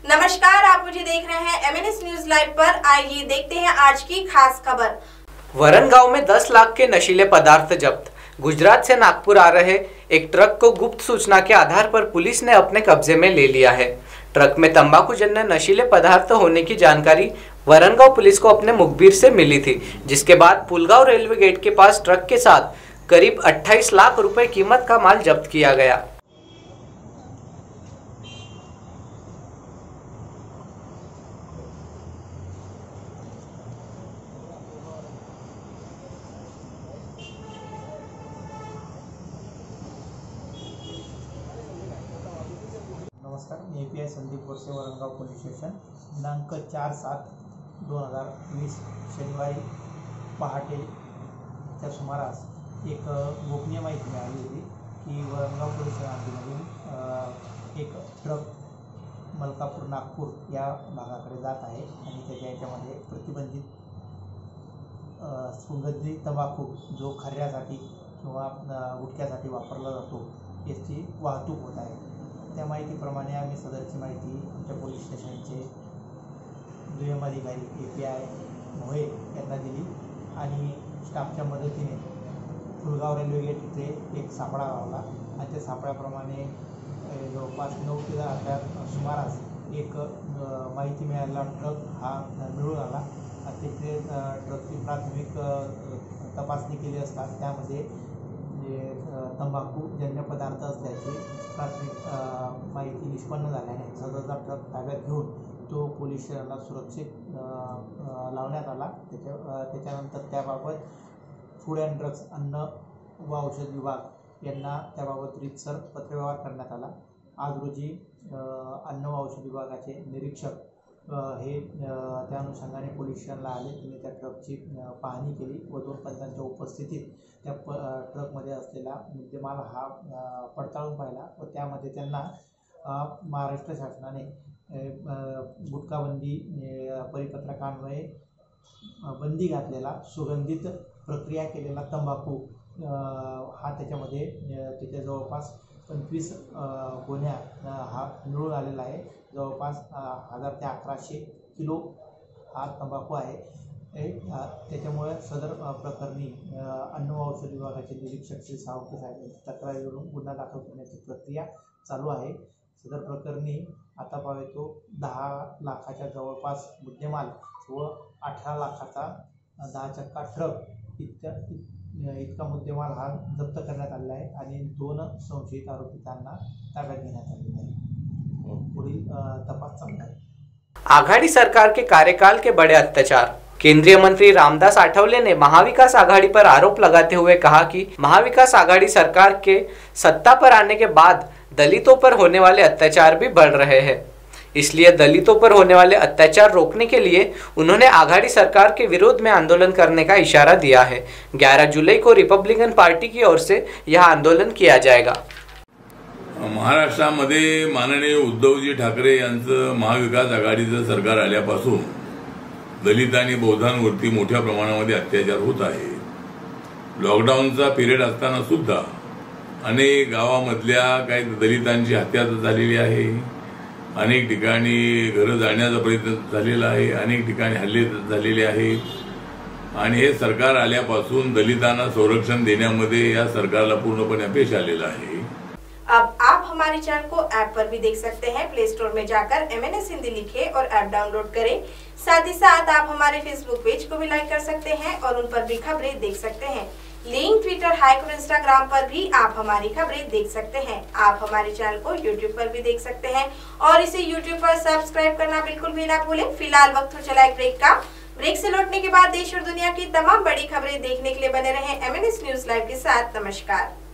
नमस्कार, आप मुझे देख रहे हैं MNS न्यूज लाइव पर। आइए देखते हैं आज की खास खबर। वरनगांव में 10 लाख के नशीले पदार्थ जब्त। गुजरात से नागपुर आ रहे एक ट्रक को गुप्त सूचना के आधार पर पुलिस ने अपने कब्जे में ले लिया है। ट्रक में तंबाकूजन्य नशीले पदार्थ होने की जानकारी वरनगांव पुलिस को अपने मुखबिर से मिली थी, जिसके बाद पुलगांव रेलवे गेट के पास ट्रक के साथ करीब 28 लाख रुपए कीमत का माल जब्त किया गया। नमस्कार, मी API Sandeep Borse, Varangaon police station. दिनांक 4/7/2020 शनिवारी पहाटेच्या सुमारास एक गोपनीय माहिती मिळाली होती की वरनगाव पोलीस हद्दीमधून एक ट्रक मलकापूर नागपूर या भागाकडे जात आहे आणि त्याच्या याच्यामध्ये प्रतिबंधित सुगंधित तंबाखू जो खर्यासाठी किंवा गुटख्यासाठी वापरला जातो याची वाहतूक होत आहे। त्या माहितीप्रमाणे आम्ही सदरची माहिती आमच्या पोलीस स्टेशनचे दुय्यम अधिकारी API मोहे यांना दिली आणि स्टाफच्या मदतीने पुलगाव रेल्वे गेट इथे एक सापळा लावला आणि त्या सापळ्याप्रमाणे जवळपास 9 ते 10 सुमारास एक माहिती मिळालेला ट्रक हा मिळून आला आणि तिथे ट्रकची प्राथमिक तपासणी केली असता त्यामध्ये तंबाखूजन्य पदार्थ असल्याची प्राथमिक माहिती निष्पन्न झाल्याने सदरचा ट्रक ताब्यात घेऊन तो पोलीस स्टेशनला सुरक्षित लावण्यात आला। त्याच्यानंतर त्याबाबत फूड अँड ड्रग्स अन्न व औषध विभाग यांना त्याबाबत रीतसर पत्रव्यवहार करण्यात आला। आज रोजी अन्न व औषध विभागाचे निरीक्षक हे त्या अनुषंगाने पोलीस स्टेशनला आले। त्यांनी त्या ट्रकची पाहणी केली व 2 पंचांच्या उपस्थितीत त्या ट्रकमध्ये असलेला मुद्देमाल हा पडताळून पाहिला व त्यामध्ये त्यांना महाराष्ट्र शासनाने गुटखाबंदी परिपत्रकान्वये बंदी घातलेला सुगंधित प्रक्रिया केलेला तंबाखू हा त्याच्यामध्ये त्याच्या जवळपास 25 गोण्या हा मिळून आलेला आहे। जवळपास 1000 ते 1100 किलो हा तंबाखू आहे। त्याच्यामुळे सदर प्रकरणी अन्न व औषध विभागाचे निरीक्षक श्री सावंत साहेब यांची तक्रारीवरून गुन्हा दाखल करण्याची प्रक्रिया चालू आहे। सदर प्रकरणी आता पाहतो 10 लाखाच्या जवळपास मुद्देमाल व 18 लाखाचा 10 चक्का ट्रक इतका मुद्देमाल हा जप्त करण्यात आलेला आहे आणि 2 संशयित आरोपितांना ताब्यात घेण्यात आलेला आहे। पुढील तपास चालू आहे। आघाड़ी सरकार के कार्यकाल के बड़े अत्याचार। केंद्रीय मंत्री रामदास आठवले ने महाविकास आघाड़ी पर आरोप लगाते हुए कहा कि महाविकास आघाड़ी सरकार के सत्ता पर आने के बाद दलितों पर होने वाले अत्याचार भी बढ़ रहे हैं। इसलिए दलितों पर होने वाले अत्याचार रोकने के लिए उन्होंने आघाड़ी सरकार के विरोध में आंदोलन करने का इशारा दिया है। 11 जुलाई को रिपब्लिकन पार्टी की ओर से यह आंदोलन किया जाएगा। महाराष्ट्रामध्ये माननीय उद्धवजी ठाकरे यांचं महाविकास आघाडीचं सरकार आल्यापासून दलित आणि बौद्धांवरती मोठ्या प्रमाणामध्ये अत्याचार होत आहे। लॉकडाऊनचा पिरियड असताना सुद्धा अनेक गावामधल्या काही दलितांची हत्या झालेली आहे। अनेक ठिकाणी घरं जाळण्याचा प्रयत्न झालेला आहे। अनेक ठिकाणी हल्ले झालेले आहेत आणि हे सरकार आल्यापासून दलितांना संरक्षण देण्यामध्ये या सरकारला पूर्णपणे अपयश आलेलं आहे। अब आप हमारे चैनल को ऐप पर भी देख सकते हैं। प्ले स्टोर में जाकर MNS हिंदी लिखें और ऐप डाउनलोड करें। साथ ही साथ आप हमारे फेसबुक पेज को भी लाइक कर सकते हैं और उन पर भी खबरें देख सकते हैं। लिंक ट्विटर, हाइक और इंस्टाग्राम पर भी आप हमारी खबरें देख सकते हैं। आप हमारे चैनल को यूट्यूब पर भी देख सकते हैं और इसे यूट्यूब पर सब्सक्राइब करना बिल्कुल भी ना भूलें। फिलहाल वक्त हो चला एक ब्रेक का। ब्रेक से लौटने के बाद देश और दुनिया की तमाम बड़ी खबरें देखने के लिए बने रहें MNS न्यूज लाइव के साथ। नमस्कार।